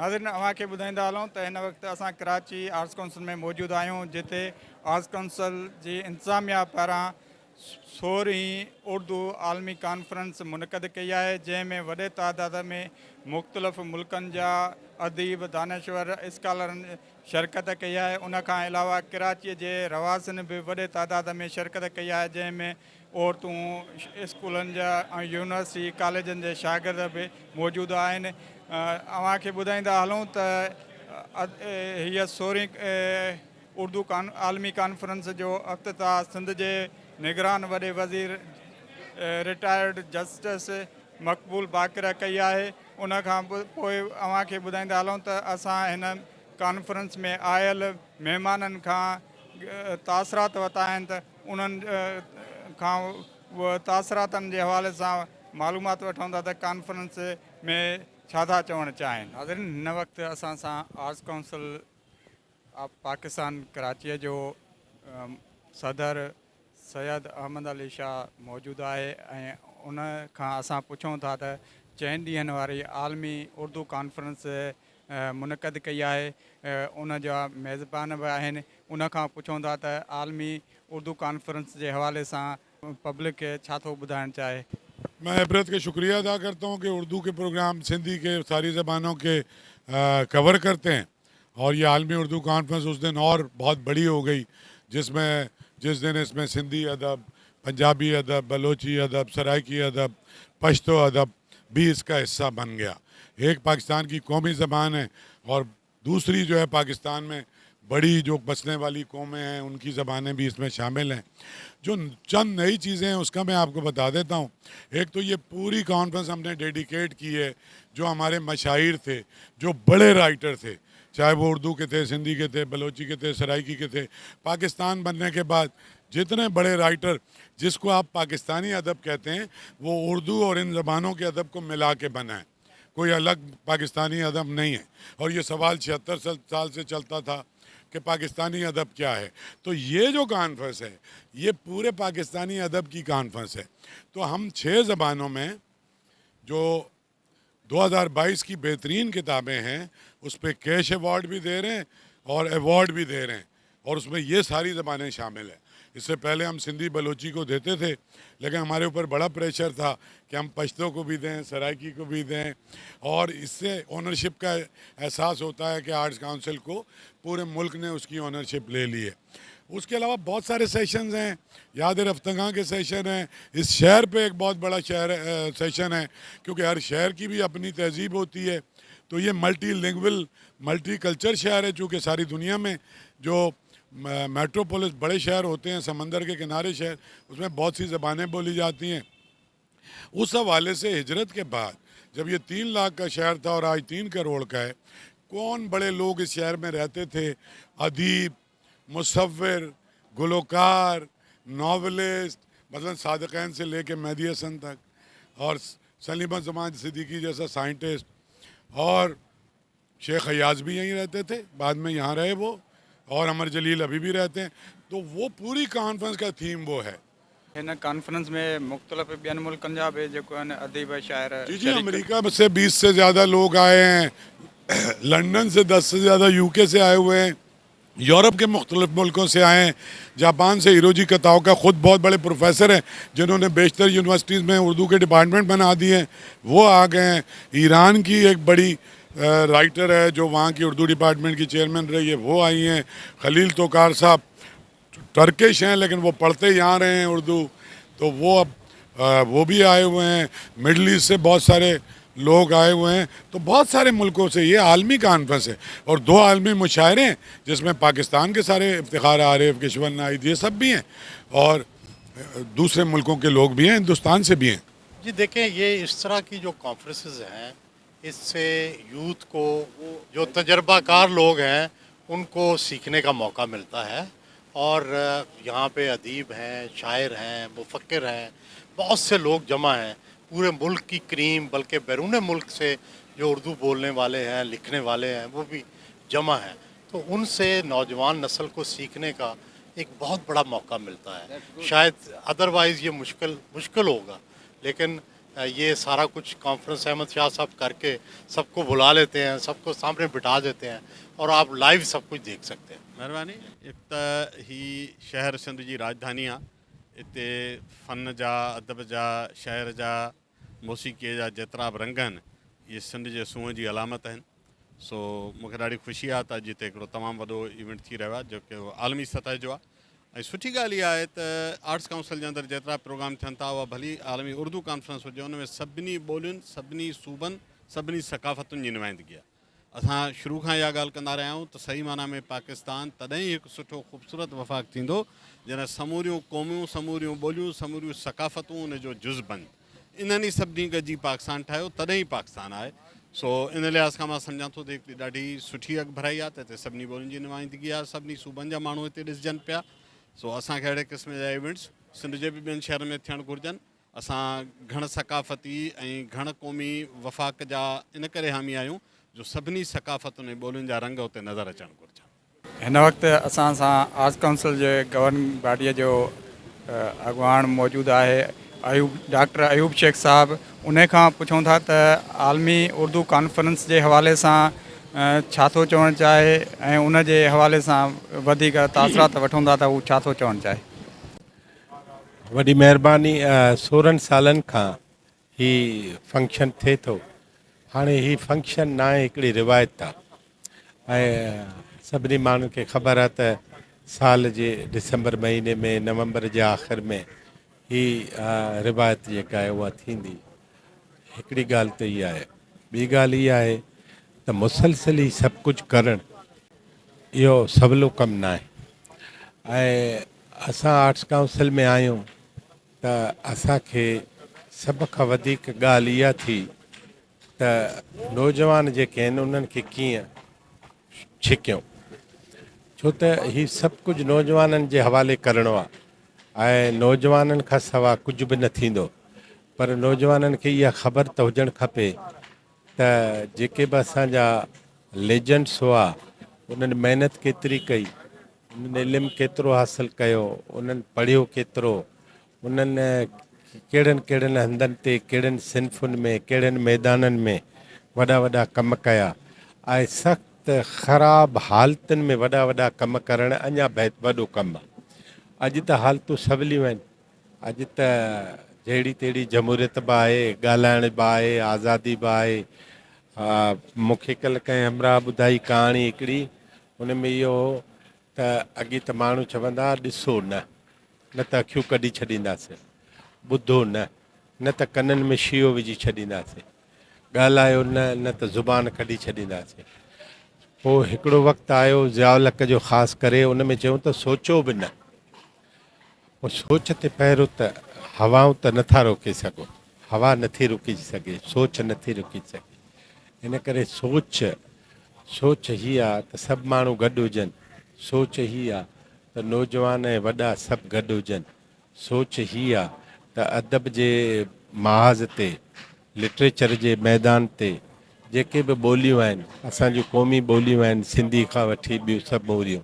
नाज़रीन अवां खे ॿुधाईंदा हलूं त हिन वक़्तु असां कराची आर्ट्स काउंसिल में मौजूदु आहियूं, जिते आर्ट्स काउंसिल जी इंतिज़ामिया पारां 16वीं उर्दू आलमी कॉन्फ्रेंस मुनक़द कई आहे, जंहिंमें वॾे तादाद में मुख़्तलिफ़ मुल्कनि जा अदीब, दानश्वर, स्कॉलरनि शिरकत कई आहे। उनखां अलावा कराचीअ जे रवासनि बि वॾे तादाद में शिरकत कई आहे, जंहिंमें औरतूं, स्कूलनि जा ऐं यूनिवर्सिटी कॉलेजनि जे शागिर्द बि मौजूदु आहिनि। अवां खे ॿुधाईंदा हलूं त हीअ 16वीं उर्दू आलमी कॉन्फ्रेंस जो अफ़्तिताह सिंध जे निगरान वॾे वज़ीर रिटायर्ड जस्टिस मक़बूल बाक़र कई आहे। उनखां पोइ अवां खे ॿुधाईंदा हलूं त असां हिन कॉन्फ्रेंस में आयल महिमाननि खां तासिरात वरिता आहिनि, त उन्हनि खां उहे तासिरातनि जे हवाले सां मालूमात वठूं था त कॉन्फ्रेंस में छा था चवणु चाहिनि। नाज़रीन, हिन वक़्तु असां सां आर्ट्स काउंसिल ऑफ पाकिस्तान कराचीअ जो सदर सैयद अहमद अली शाह मौजूदु आहे ऐं उन खां असां पुछूं था त 4 ॾींहंनि वारी आलमी उर्दू कॉन्फ्रेंस मुनक़द कई आहे, उन जा मेज़बान बि आहिनि। उन खां पुछूं था त आलमी उर्दू कॉन्फ्रेंस जे हवाले सां पब्लिक खे छा थो ॿुधाइणु चाहे। मैं इबरत का शुक्रिया अदा करता हूँ कि उर्दू के प्रोग्राम सिंधी के सारी ज़बानों के कवर करते हैं, और ये आलमी उर्दू कॉन्फ्रेंस उस दिन और बहुत बड़ी हो गई, जिस दिन इसमें सिंधी अदब, पंजाबी अदब, बलोची अदब, सराइकी अदब, पश्तो अदब भी इसका हिस्सा बन गया। एक पाकिस्तान की कौमी ज़बान है और दूसरी जो है पाकिस्तान में बड़ी जो बसने वाली कौमें हैं उनकी ज़बानें भी इसमें शामिल हैं। जो चंद नई चीज़ें हैं उसका मैं आपको बता देता हूँ। एक तो ये पूरी कॉन्फ्रेंस हमने डेडिकेट की है जो हमारे मशाइर थे, जो बड़े राइटर थे, चाहे वो उर्दू के थे, सिंधी के थे, बलोची के थे, सराइकी के थे। पाकिस्तान बनने के बाद जितने बड़े राइटर जिसको आप पाकिस्तानी अदब कहते हैं वो उर्दू और इन ज़बानों के अदब को मिला के बना है, कोई अलग पाकिस्तानी अदब नहीं है। और ये सवाल 76 साल से चलता था कि पाकिस्तानी अदब क्या है। तो ये जो कॉन्फ्रेंस है ये पूरे पाकिस्तानी अदब की कॉन्फ्रेंस है। तो हम 6 ज़बानों में जो 2022 की बेहतरीन किताबें हैं उस पर कैश अवार्ड भी दे रहे हैं और अवार्ड भी दे रहे हैं, और उसमें ये सारी ज़बानें शामिल हैं। इससे पहले हम सिंधी बलोची को देते थे, लेकिन हमारे ऊपर बड़ा प्रेशर था कि हम पश्तो को भी दें, सराइकी को भी दें, और इससे ओनरशिप का एहसास होता है कि आर्ट्स काउंसिल को पूरे मुल्क ने उसकी ओनरशिप ले ली है। उसके अलावा बहुत सारे सेशंस हैं, याद रफ्तगा के सेशन हैं, इस शहर पे एक बहुत बड़ा सेशन है, क्योंकि हर शहर की भी अपनी तहजीब होती है। तो ये मल्टी लिंग्वल, मल्टी कल्चर शहर है, चूँकि सारी दुनिया में जो मेट्रोपोलिस बड़े शहर होते हैं, समंदर के किनारे शहर, उसमें बहुत सी ज़बानें बोली जाती हैं। उस हवाले से हिजरत के बाद जब ये 3 लाख का शहर था और आज 3 करोड़ का है, कौन बड़े लोग इस शहर में रहते थे? अदीब, मुसव्विर, गुलकार, नावलिस्ट, मतलब सादिक़ैन से लेके मेहदी हसन तक, और सलीमा ज़मान सिद्दीकी जैसा साइंटिस्ट, और शेख अयाज भी यहीं रहते थे, बाद में यहाँ रहे वो, और अमर जलील अभी भी रहते हैं। तो वो पूरी कॉन्फ्रेंस का थीम वो है। हिन कॉन्फ्रेंस में मुख़्तलिफ़ ॿियनि मुल्कनि जा बि जेको आहिनि अदीब, शाइर। जी, अमेरिका से 20 से ज़्यादा लोग आए हैं, लंदन से 10 से ज़्यादा यूके से आए हुए हैं, यूरोप के मुख्तलिफ़ मुल्कों से आए हैं। जापान से हिरोजी कताओका ख़ुद बहुत बड़े प्रोफेसर हैं जिन्होंने बेशतर यूनिवर्सिटीज़ में उर्दू के डिपार्टमेंट बना दिए हैं, वो आ गए हैं। ईरान की एक बड़ी राइटर है जो वहाँ की उर्दू डिपार्टमेंट की चेयरमैन रही है, वो आई हैं। खलील तोकार साहब टर्किश हैं लेकिन वो पढ़ते यहाँ रहे हैं उर्दू, तो वो अब वो भी आए हुए हैं। मिडल ईस्ट से बहुत सारे लोग आए हुए हैं। तो बहुत सारे मुल्कों से ये आलमी कॉन्फ्रेंस है, और 2 आलमी मुशायरे हैं जिसमें पाकिस्तान के सारे इफ्तिखार आरिफ, किशवर नाइद, ये सब भी हैं, और दूसरे मुल्कों के लोग भी हैं, हिंदुस्तान से भी हैं। जी देखें, ये इस तरह की जो कॉन्फ्रेंसेस हैं इससे यूथ को, जो तजर्बाकार लोग हैं उनको सीखने का मौका मिलता है। और यहाँ पे अदीब हैं, शायर हैं, मुफक्किर हैं, बहुत से लोग जमा हैं, पूरे मुल्क की क्रीम, बल्कि बैरून मुल्क से जो उर्दू बोलने वाले हैं, लिखने वाले हैं, वो भी जमा हैं। तो उनसे नौजवान नस्ल को सीखने का एक बहुत बड़ा मौका मिलता है। शायद अदरवाइज़ ये मुश्किल होगा, लेकिन ये सारा कुछ कॉन्फ्रेंस अहमद शाह साहब करके सबको बुला लेते हैं, सबको सामने बिठा देते हैं और आप लाइव सब कुछ देख सकते हैं। महिरबानी। एक त ही शहर सिंध जी राजधानी आहे। इते फ़न जा, अदब जा, शहर जा, मौसीक़ीअ जा जेतिरा बि रंग आहिनि इहे सिंध जे सूंहं जी अलामत आहिनि। सो मूंखे ॾाढी ख़ुशी आहे त अॼु हिते हिकिड़ो तमामु वॾो इवेंट थी रहियो आहे जेको आलमी सतह जो आहे। ऐं सुठी ॻाल्हि इहा आहे त आर्ट्स काउंसिल जे अंदरि जेतिरा प्रोग्राम थियनि था उहा भली आलमी उर्दू कॉन्फ्रेंस हुजे, उन में सभिनी ॿोलियुनि, सभिनी सूबनि, सभिनी सकाफ़तुनि जी नुमाइंदगी आहे। असां शुरू खां इहा ॻाल्हि कंदा रहिया आहियूं त सही माना में पाकिस्तान तॾहिं ई हिकु सुठो ख़ूबसूरत वफ़ाक़ थींदो जॾहिं समूरियूं क़ौमियूं, समूरियूं ॿोलियूं, समूरियूं सकाफ़तूं उन जो जुज़ बनि। इन्हनि ई सभिनी गॾिजी पाकिस्तान ठाहियो, तॾहिं ई पाकिस्तान आहे। सो इन लिहाज़ खां मां सम्झां थो त हिकिड़ी ॾाढी सुठी अॻुभराई आहे त हिते सभिनी ॿोलियुनि जी नुमाइंदगी आहे, सभिनी सूबनि जा माण्हू हिते ॾिसजनि पिया। सो असांखे अहिड़े क़िस्म जा इवेंट्स सिंध जे बि ॿियनि शहरनि में थियणु घुरिजनि। असां घण सकाफ़ती ऐं घण क़ौमी वफ़ाक़ जा इन करे हामी आहियूं जो सभिनी सकाफ़तुनि ऐं ॿोलियुनि जा रंग उते नज़र अचणु घुरिजनि। हिन वक़्तु असां सां आर्ट्स काउंसिल जे गवर्निंग बॉडीअ जो अॻुवाण मौजूदु आहे डॉक्टर अयूब शेख साहब। उन खां पुछूं था त आलमी उर्दू कॉन्फ्रेंस जे हवाले सां छा थो चवणु चाहे ऐं उन जे हवाले सां वधीक तासिरात वठूं था त हू छा थो चवणु चाहे। वॾी महिरबानी। 16 सालनि खां ही फंक्शन थिए थो। हाणे ही फंक्शन न आहे, हिकिड़ी रिवायत आहे ऐं सभिनी माण्हुनि खे ख़बर आहे त साल जे दिसंबर महीने में, नवंबर जे आख़िर में ही रिवायत जेका आहे उहा थींदी। हिकिड़ी ॻाल्हि त इहा आहे। ॿी ॻाल्हि इहा आहे त मुसलसल ई सभु कुझु करणु इहो सवलो कमु न आहे। ऐं असां आर्ट्स काउंसिल में आहियूं त असांखे सभ खां वधीक ॻाल्हि इहा थी त नौजवान जेके आहिनि उन्हनि खे कीअं छिकियूं, छो त हीउ सभु कुझु नौजवाननि जे हवाले करिणो आहे ऐं नौजवाननि खां सवाइ कुझु बि न थींदो। पर नौजवाननि खे इहा ख़बर त हुजणु खपे त जेके बि असांजा लेजेंड्स हुआ उन्हनि महिनत केतिरी कई, उन्हनि इल्मु केतिरो हासिलु कयो, उन्हनि पढ़ियो केतिरो, उन्हनि कहिड़नि कहिड़नि हंधनि ते, कहिड़नि सिन्फ़ुनि में, कहिड़नि मैदाननि में वॾा वॾा कम कया ऐं सख़्तु ख़राबु हालतुनि में वॾा वॾा कम करणु अञा वॾो कमु आहे। अॼु त हालतूं सवलियूं आहिनि। अॼु त जहिड़ी तहिड़ी जमहूरियत बि आहे, ॻाल्हाइण बि आहे, आज़ादी बि आहे। मूंखे कल्ह कंहिं हमरा ॿुधाई कहाणी हिकिड़ी, हुन में इहो हो त अॻे त माण्हू चवंदा ॾिसो न त अखियूं कढी छॾींदासीं, ॿुधो न त कननि में शीयो विझी छॾींदासीं, ॻाल्हायो न त ज़ुबान कढी छॾींदासीं। पोइ हिकिड़ो वक़्तु आयो ज़ियाउल हक़ जो ख़ासि करे, उन में चयूं त सोचो बि न। पोइ सोच ते पहिरियों त हवाऊं त नथा रोके सघो, हवा नथी रुकी सघे, सोच नथी रुकी सघे। इन करे सोच हीअ आहे त सभु माण्हू गॾु हुजनि। सोच हीअ आहे त नौजवान ऐं वॾा सभु गॾु हुजनि। सोच हीअ आहे त अदब जे महाज़ ते, लिटरेचर जे मैदान ते जेके बि ॿोलियूं आहिनि, असांजूं क़ौमी ॿोलियूं आहिनि, सिंधी खां वठी ॿियूं सभु ॿोलियूं,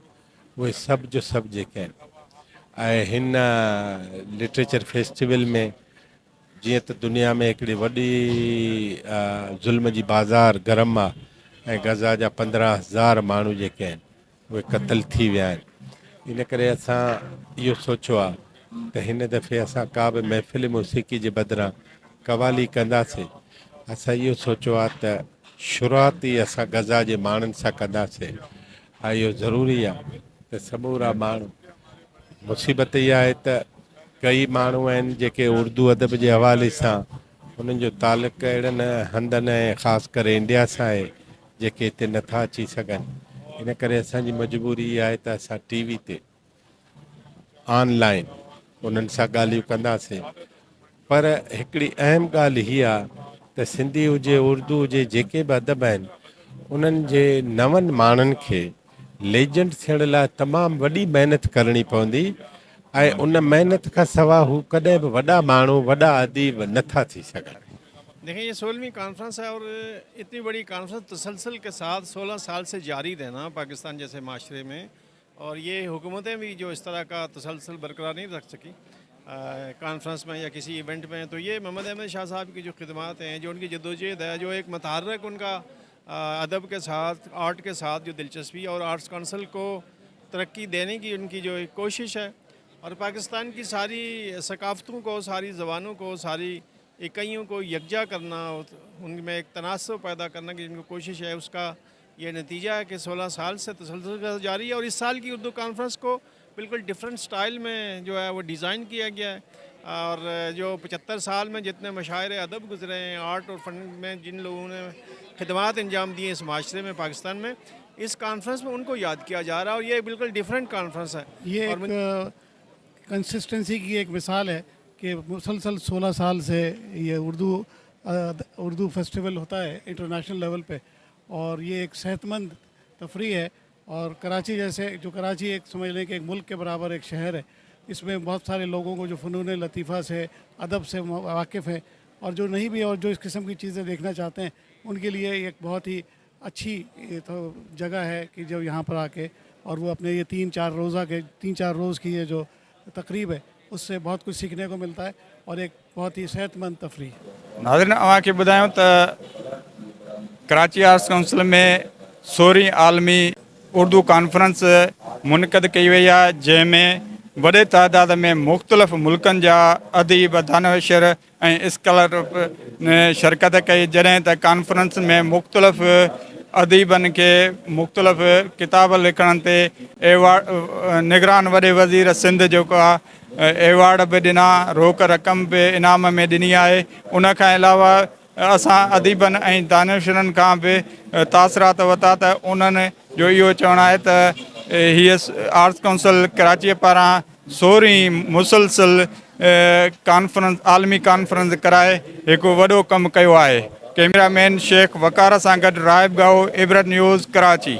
उहे सभु जो सभु जेके आहिनि। ऐं हिन लिटरेचर फेस्टिवल में जीअं त दुनिया में हिकिड़ी वॾी ज़ुल्म जी बाज़ार गरम आहे ऐं गज़ा जा 15,000 माण्हू जेके आहिनि उहे क़तल थी विया आहिनि। इन करे असां इहो सोचियो आहे त हिन दफ़े असां का बि महफ़िल मौसीक़ी जे बदिरां कवाली कंदासीं। असां इहो सोचियो आहे त शुरूआत ई असां गज़ा जे माण्हुनि सां कंदासीं ऐं इहो ज़रूरी आहे त समूरा माण्हू। मुसीबत इहा आहे त कई माण्हू आहिनि जेके उर्दू अदब जे हवाले सां उन्हनि जो तालुक़ु अहिड़नि हंधनि ऐं ख़ासि करे इंडिया सां आहे जेके हिते नथा अची सघनि। इन करे असांजी मजबूरी इहा आहे त असां टीवी ते ऑनलाइन उन्हनि सां ॻाल्हियूं कंदासीं। पर हिकिड़ी अहम ॻाल्हि हीअ आहे त सिंधी हुजे, उर्दू हुजे, जेके बि अदब आहिनि उन्हनि जे नवनि माण्हुनि खे लेजेंड थियण लाइ तमामु वॾी महिनत करणी पवंदी ऐं उन महिनत खां सवाइ हू कॾहिं बि वॾा माण्हू, वॾा अदीब नथा थी सघनि। देखें, ये 16वीं कॉन्फ्रेंस है और इतनी बड़ी कॉन्फ्रेंस तसलसल के साथ 16 साल से जारी रहना पाकिस्तान जैसे माशरे में, और ये हुकूमतें भी जो इस तरह का तसलसल बरकरार नहीं रख सकी। کانفرنس میں یا کسی ایونٹ میں. تو یہ محمد احمد شاہ صاحب کی جو خدمات ہیں, جو ان کی جدوجہد ہے, جو ایک متحرک ان کا ادب کے ساتھ, آرٹ کے ساتھ جو دلچسپی اور آرٹس کونسل کو ترقی دینے کی ان کی جو ایک کوشش ہے, اور پاکستان کی ساری ثقافتوں کو, ساری زبانوں کو, ساری اکائیوں کو یکجا کرنا, ان میں ایک تناسب پیدا کرنا کی ان کی کوشش ہے, اس کا یہ نتیجہ ہے کہ 16 سال سے تسلسل جاری ہے. اور اس سال کی اردو کانفرنس کو بالکل ڈیفرنٹ سٹائل میں جو ہے وہ ڈیزائن کیا گیا ہے. اور جو 75 سال میں جتنے مشاعرے ادب گزرے ہیں, آرٹ اور فن میں جن لوگوں نے خدمات انجام دی ہیں اس معاشرے میں, پاکستان میں, اس کانفرنس میں ان کو یاد کیا جا رہا ہے. اور یہ بالکل ڈیفرنٹ کانفرنس ہے. یہ ایک کنسسٹنسی کی ایک مثال ہے کہ مسلسل 16 سال سے یہ اردو فیسٹیول ہوتا ہے انٹرنیشنل لیول پہ, اور یہ ایک صحت مند تفریح ہے. اور کراچی جیسے, جو کراچی ایک سمجھ لیں کہ ایک ملک کے برابر ایک شہر ہے, اس میں بہت سارے لوگوں کو جو فنون لطیفہ سے, ادب سے واقف ہیں, اور جو نہیں بھی, اور جو اس قسم کی چیزیں دیکھنا چاہتے ہیں, ان کے لیے ایک بہت ہی اچھی جگہ ہے کہ جو یہاں پر آ کے اور وہ اپنے یہ 3-4 روز کی یہ جو تقریب ہے اس سے بہت کچھ سیکھنے کو ملتا ہے, اور ایک بہت ہی صحت مند تفریح. नाज़रीन, अव्हांखे ॿुधायूं त कराची आर्ट्स काउंसिल में 16वीं आलमी उर्दू कॉन्फ्रेंस मुनक़द कई वई आहे, जंहिंमें वॾे तादाद में मुख़्तलिफ़ मुल्कनि जा अदीब, दानशर ऐं स्कॉलर शिरकत कई. जॾहिं त कॉन्फ्रेंस में मुख़्तलिफ़ अदीबनि खे मुख़्तलिफ़ किताब लिखण ते एवॉर्ड, निगरान वॾे वज़ीर सिंध जेको आहे एवॉर्ड बि ॾिना, रोक रक़म बि इनाम में ॾिनी आहे. उन खां अलावा असां अदीबनि ऐं दानिशरनि खां बि तासिरात वरिता, त उन्हनि जो इहो चवणु आहे त हीअ आर्ट्स काउंसिल कराचीअ पारां 16वीं मुसलसिल कॉन्फ्रेंस, आलमी कॉन्फ्रेंस कराए हिकु वॾो कमु कयो आहे. कैमरामैन शेख वकार सां गॾु राहिब गाओ, इबरत न्यूज़, कराची.